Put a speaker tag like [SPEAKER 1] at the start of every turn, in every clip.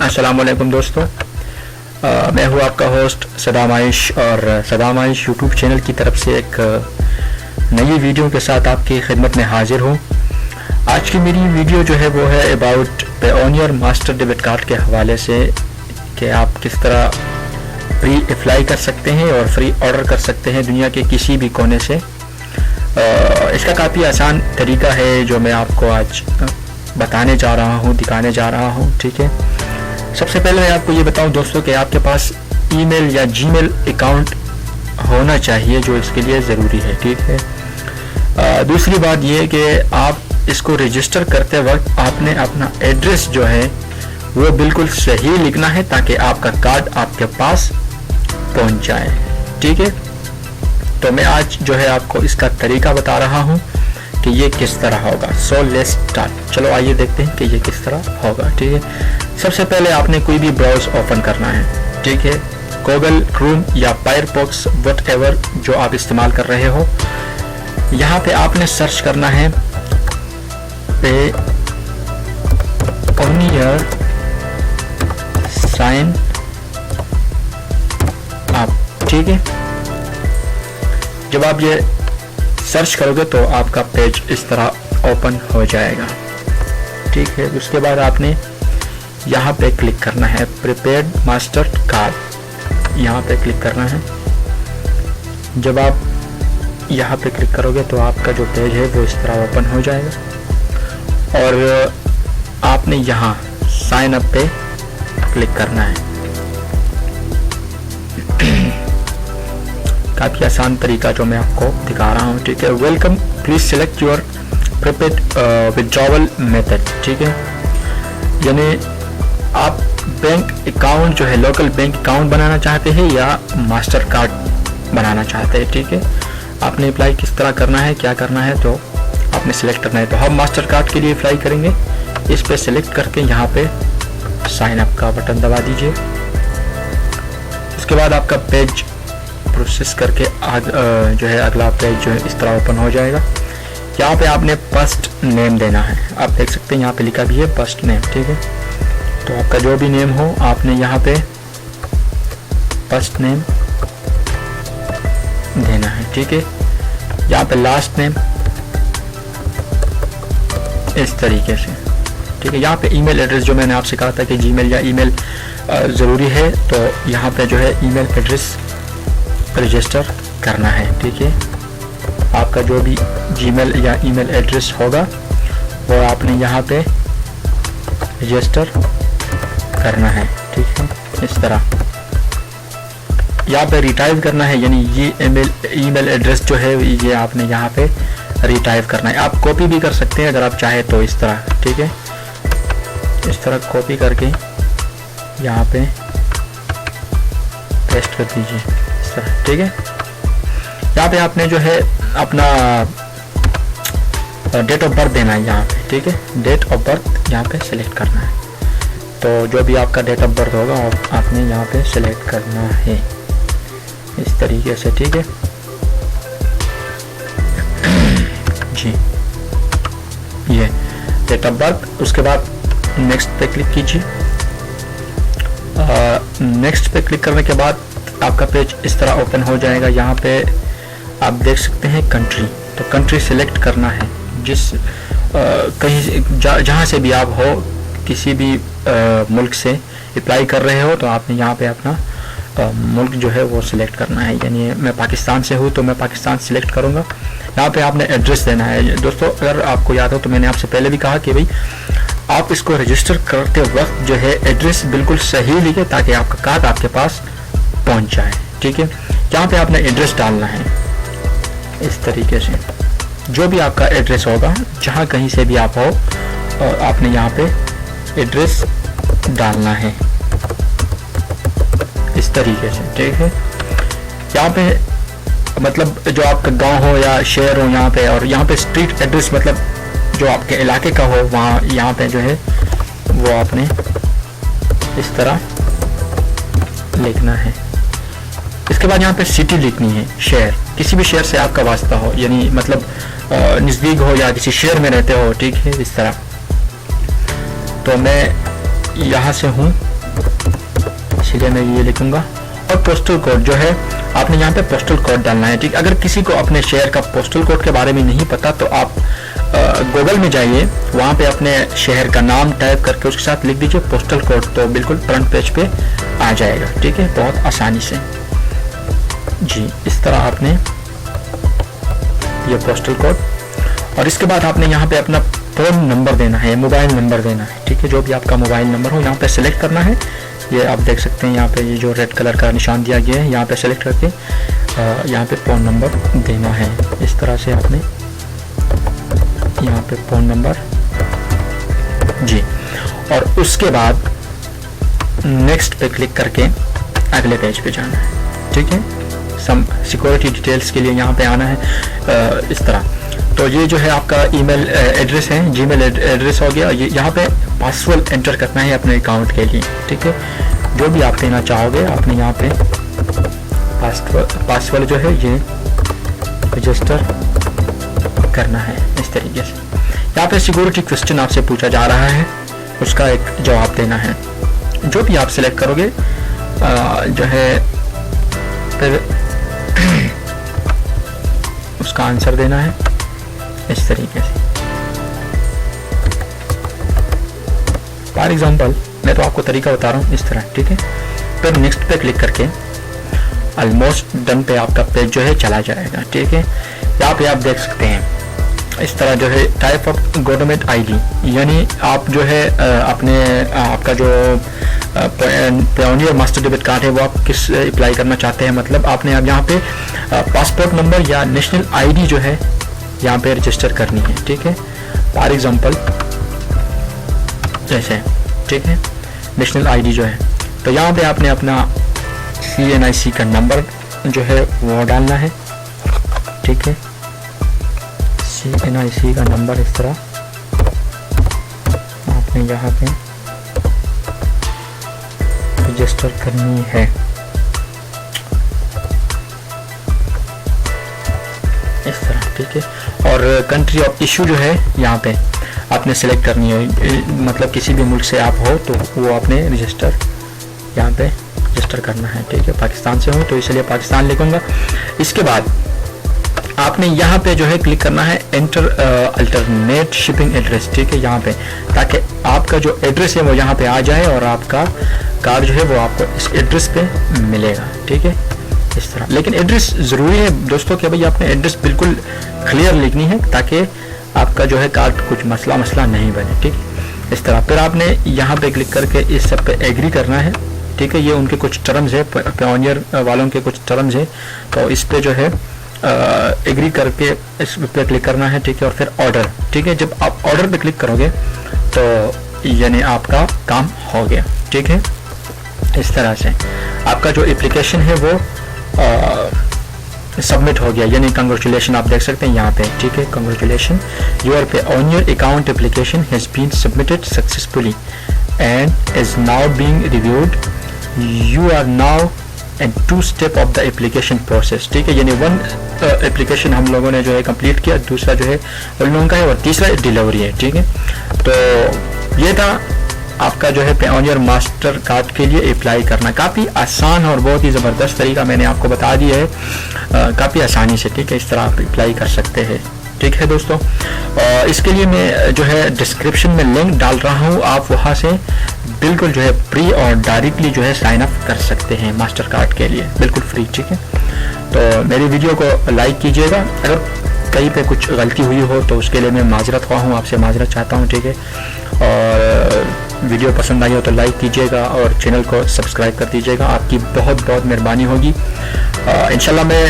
[SPEAKER 1] अस्सलामुअलैकुम दोस्तों, मैं हूँ आपका होस्ट सदाम आयश और सदाम आयश यूट्यूब चैनल की तरफ से एक नई वीडियो के साथ आपकी खिदमत में हाजिर हूँ। आज की मेरी वीडियो जो है वो है about Payoneer master debit card के हवाले से कि आप किस तरह फ्री अप्लाई कर सकते हैं और फ्री ऑर्डर कर सकते हैं दुनिया के किसी भी कोने से। इसका काफ़ी आसान तरीका है जो मैं आपको आज बताने जा रहा हूँ, दिखाने जा रहा हूँ। ठीक है, सबसे पहले मैं आपको ये बताऊँ दोस्तों कि आपके पास ईमेल या जीमेल अकाउंट होना चाहिए जो इसके लिए ज़रूरी है। ठीक है, दूसरी बात ये कि आप इसको रजिस्टर करते वक्त आपने अपना एड्रेस जो है वो बिल्कुल सही लिखना है ताकि आपका कार्ड आपके पास पहुंच जाए। ठीक है, तो मैं आज जो है आपको इसका तरीका बता रहा हूं कि ये किस तरह होगा। So let's start. चलो आइए देखते हैं कि ये किस तरह होगा। ठीक है, सबसे पहले आपने कोई भी ब्राउज ओपन करना है। ठीक है, गूगल क्रोम या फायरफॉक्स व्हाटएवर जो आप इस्तेमाल कर रहे हो, यहाँ पे आपने सर्च करना है पेओनियर साइन अप। ठीक है, जब आप ये सर्च करोगे तो आपका पेज इस तरह ओपन हो जाएगा। ठीक है, उसके बाद आपने यहाँ पे क्लिक करना है प्रीपेड मास्टर कार्ड, यहाँ पे क्लिक करना है। जब आप यहाँ पे क्लिक करोगे तो आपका जो पेज है वो इस तरह ओपन हो जाएगा और आपने यहाँ साइन अप पे क्लिक करना है। काफ़ी आसान तरीका जो मैं आपको दिखा रहा हूँ। ठीक है, welcome, please select your prepaid withdrawal method. ठीक है, यानी आप बैंक अकाउंट जो है लोकल बैंक अकाउंट बनाना चाहते हैं या मास्टर कार्ड बनाना चाहते हैं। ठीक है, आपने अप्लाई किस तरह करना है, क्या करना है, तो आपने सिलेक्ट करना है। तो हम मास्टर कार्ड के लिए अप्लाई करेंगे। इस पे सिलेक्ट करके यहाँ पे साइन अप का बटन दबा दीजिए। उसके बाद आपका पेज प्रोसेस करके जो है अगला पेज जो है इस तरह ओपन हो जाएगा। यहाँ पे आपने फर्स्ट नेम देना है। आप देख सकते हैं यहाँ पे लिखा भी है फर्स्ट नेम। ठीक है, तो आपका जो भी नेम हो आपने यहाँ पे फर्स्ट नेम देना है। ठीक है, यहाँ पे लास्ट नेम इस तरीके से। ठीक है, यहाँ पे ईमेल एड्रेस जो मैंने आपसे कहा था कि जीमेल या ईमेल ज़रूरी है, तो यहाँ पे जो है ईमेल एड्रेस रजिस्टर करना है। ठीक है, आपका जो भी जीमेल या ईमेल एड्रेस होगा वो आपने यहाँ पे रजिस्टर करना है। ठीक है, इस तरह यहाँ पे रिटाइप करना है, यानी ये ईमेल एड्रेस जो है ये आपने यहाँ पे रिटाइप करना है। आप कॉपी भी कर सकते हैं अगर आप चाहे तो इस तरह। ठीक है, इस तरह कॉपी करके यहाँ पे पेस्ट कर दीजिए इस तरह। ठीक है, यहाँ पे आपने जो है अपना डेट ऑफ बर्थ देना है यहाँ पे। ठीक है, डेट ऑफ बर्थ यहाँ पे सिलेक्ट करना है। तो जो भी आपका डेट ऑफ बर्थ होगा आपने यहाँ पे सिलेक्ट करना है इस तरीके से। ठीक है जी, ये डेट ऑफ बर्थ। उसके बाद नेक्स्ट पे क्लिक कीजिए। नेक्स्ट पे क्लिक करने के बाद आपका पेज इस तरह ओपन हो जाएगा। यहाँ पे आप देख सकते हैं कंट्री, तो कंट्री सिलेक्ट करना है। जिस कहीं जहाँ से भी आप हो, किसी भी मुल्क से अप्लाई कर रहे हो तो आपने यहाँ पे अपना मुल्क जो है वो सिलेक्ट करना है। यानी मैं पाकिस्तान से हूँ तो मैं पाकिस्तान सिलेक्ट करूँगा। यहाँ पे आपने एड्रेस देना है। दोस्तों अगर आपको याद हो तो मैंने आपसे पहले भी कहा कि भाई आप इसको रजिस्टर करते वक्त जो है एड्रेस बिल्कुल सही लिखे ताकि आपका कार्ड आपके पास पहुंच जाए। ठीक है, यहाँ पे आपने एड्रेस डालना है इस तरीके से। जो भी आपका एड्रेस होगा जहाँ कहीं से भी आप हो और आपने यहाँ पे एड्रेस डालना है इस तरीके से। ठीक है, यहाँ पे मतलब जो आपका गांव हो या शहर हो यहाँ पे, और यहाँ पे स्ट्रीट एड्रेस मतलब जो आपके इलाके का हो वहाँ यहाँ पे जो है वो आपने इस तरह लिखना है। इसके बाद यहाँ पे सिटी लिखनी है, शहर, किसी भी शहर से आपका वास्ता हो, यानी मतलब नज़दीक हो या किसी शहर में रहते हो। ठीक है, इस तरह। तो मैं यहाँ से हूँ इसलिए मैं ये लिखूंगा। और पोस्टल कोड जो है आपने यहाँ पे पोस्टल कोड डालना है, ठीक। अगर किसी को अपने शहर का पोस्टल कोड के बारे में नहीं पता तो आप गूगल में जाइए, वहाँ पे अपने शहर का नाम टाइप करके उसके साथ लिख दीजिए पोस्टल कोड, तो बिल्कुल फ्रंट पेज पे आ जाएगा, ठीक है, बहुत आसानी से जी। इस तरह आपने ये पोस्टल कोड, और इसके बाद आपने यहाँ पे अपना फ़ोन नंबर देना है, मोबाइल नंबर देना है, ठीक है। जो भी आपका मोबाइल नंबर हो यहाँ पे सेलेक्ट करना है। ये आप देख सकते हैं यहाँ पे ये जो रेड कलर का निशान दिया गया है, यहाँ पे सेलेक्ट करके यहाँ पे फ़ोन नंबर देना है। इस तरह से आपने यहाँ पे फ़ोन नंबर जी, और उसके बाद नेक्स्ट पे क्लिक करके अगले पेज पे जाना है, ठीक है। सम सिक्योरिटी डिटेल्स के लिए यहाँ पे आना है इस तरह। तो ये जो है आपका ईमेल एड्रेस है, जीमेल एड्रेस हो गया। ये यहाँ पे पासवर्ड एंटर करना है अपने अकाउंट के लिए, ठीक है। जो भी आप देना चाहोगे आपने यहाँ पे पासवर्ड जो है ये रजिस्टर करना है इस तरीके से। यहाँ पे सिक्योरिटी क्वेश्चन आपसे पूछा जा रहा है, उसका एक जवाब देना है। जो भी आप सिलेक्ट करोगे जो है फिर उसका आंसर देना है इस तरीके से। फॉर एग्जाम्पल मैं तो आपको तरीका बता रहा हूँ इस तरह, ठीक है। फिर नेक्स्ट पे क्लिक करके ऑलमोस्ट डन पे आपका पेज जो है चला जाएगा, ठीक है। यहाँ पे आप देख सकते हैं इस तरह जो है टाइप ऑफ गवर्नमेंट आईडी, यानी आप जो है अपने आपका जो पायोनियर मास्टर डेबिट कार्ड है वो आप किस अप्लाई करना चाहते हैं, मतलब आपने अब यहाँ पे पासपोर्ट नंबर या नेशनल आईडी जो है यहाँ पे रजिस्टर करनी है, ठीक है। फॉर एग्जांपल जैसे, ठीक है, नेशनल आईडी जो है, तो यहाँ पे आपने अपना CNIC का नंबर जो है वो डालना है, ठीक है। CNIC का नंबर इस तरह आपने यहाँ पे रजिस्टर करनी है इस तरह, ठीक है। और कंट्री ऑफ इशू जो है यहाँ पे आपने सेलेक्ट करनी है, मतलब किसी भी मुल्क से आप हो तो वो आपने रजिस्टर यहाँ पे रजिस्टर करना है, ठीक है। पाकिस्तान से हो तो इसलिए पाकिस्तान लिखूंगा। इसके बाद आपने यहाँ पे जो है क्लिक करना है एंटर अल्टरनेट शिपिंग एड्रेस, ठीक है, यहाँ पे, ताकि आपका जो एड्रेस है वो यहाँ पे आ जाए और आपका कार्ड जो है वो आपको इस एड्रेस पे मिलेगा, ठीक है, इस तरह। लेकिन एड्रेस ज़रूरी है दोस्तों कि भाई आपने एड्रेस बिल्कुल क्लियर लिखनी है ताकि आपका जो है कार्ड कुछ मसला नहीं बने, ठीक है, इस तरह। फिर आपने यहाँ पे क्लिक करके इस सब पे एग्री करना है, ठीक है। ये उनके कुछ टर्म्स है, पायोनियर वालों के कुछ टर्म्स है, तो इस पे जो है एग्री करके इस पे क्लिक करना है, ठीक है। और फिर ऑर्डर, ठीक है। जब आप ऑर्डर पे क्लिक करोगे तो यानी आपका काम हो गया, ठीक है। इस तरह से आपका जो एप्लीकेशन है वो सबमिट हो गया, यानी कंग्रेचुलेशन आप देख सकते हैं यहाँ पे, ठीक है। Congratulation, your pioneer account application has been submitted successfully and is now being reviewed, you are now and 2 step of the application process, ठीक है। यानी 1 एप्लीकेशन हम लोगों ने जो है कंप्लीट किया, दूसरा जो है उन लोगों का है, और तीसरा डिलीवरी है, ठीक है। तो ये था आपका जो है पायोनियर मास्टर कार्ड के लिए अप्लाई करना। काफ़ी आसान और बहुत ही ज़बरदस्त तरीका मैंने आपको बता दिया है, काफ़ी आसानी से, ठीक है, इस तरह आप अप्लाई कर सकते हैं, ठीक है दोस्तों। इसके लिए मैं जो है डिस्क्रिप्शन में लिंक डाल रहा हूँ, आप वहाँ से बिल्कुल जो है फ्री और डायरेक्टली जो है साइन अप कर सकते हैं मास्टर कार्ड के लिए, बिल्कुल फ्री, ठीक है। तो मेरी वीडियो को लाइक कीजिएगा, अगर कहीं पे कुछ गलती हुई हो तो उसके लिए मैं माजरत ख्वाह हूँ, आपसे माजरत चाहता हूँ, ठीक है। और वीडियो पसंद आई हो तो लाइक कीजिएगा और चैनल को सब्सक्राइब कर दीजिएगा, आपकी बहुत बहुत मेहरबानी होगी। इंशाल्लाह मैं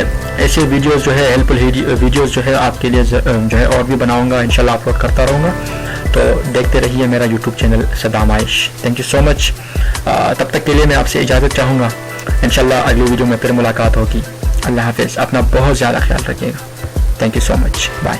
[SPEAKER 1] ऐसे वीडियोस जो है हेल्पफुल वीडियोस जो है आपके लिए जो है और भी बनाऊंगा, इंशाल्लाह अपलोड करता रहूँगा। तो देखते रहिए मेरा YouTube channel Saddam Ayesh. Thank you so much. तब तक के लिए मैं आपसे इजाज़त चाहूँगा, इंशाल्लाह अगली वीडियो में फिर मुलाकात होगी। अल्लाह हाफिज़, अपना बहुत ज़्यादा ख्याल रखिएगा। Thank you so much, bye.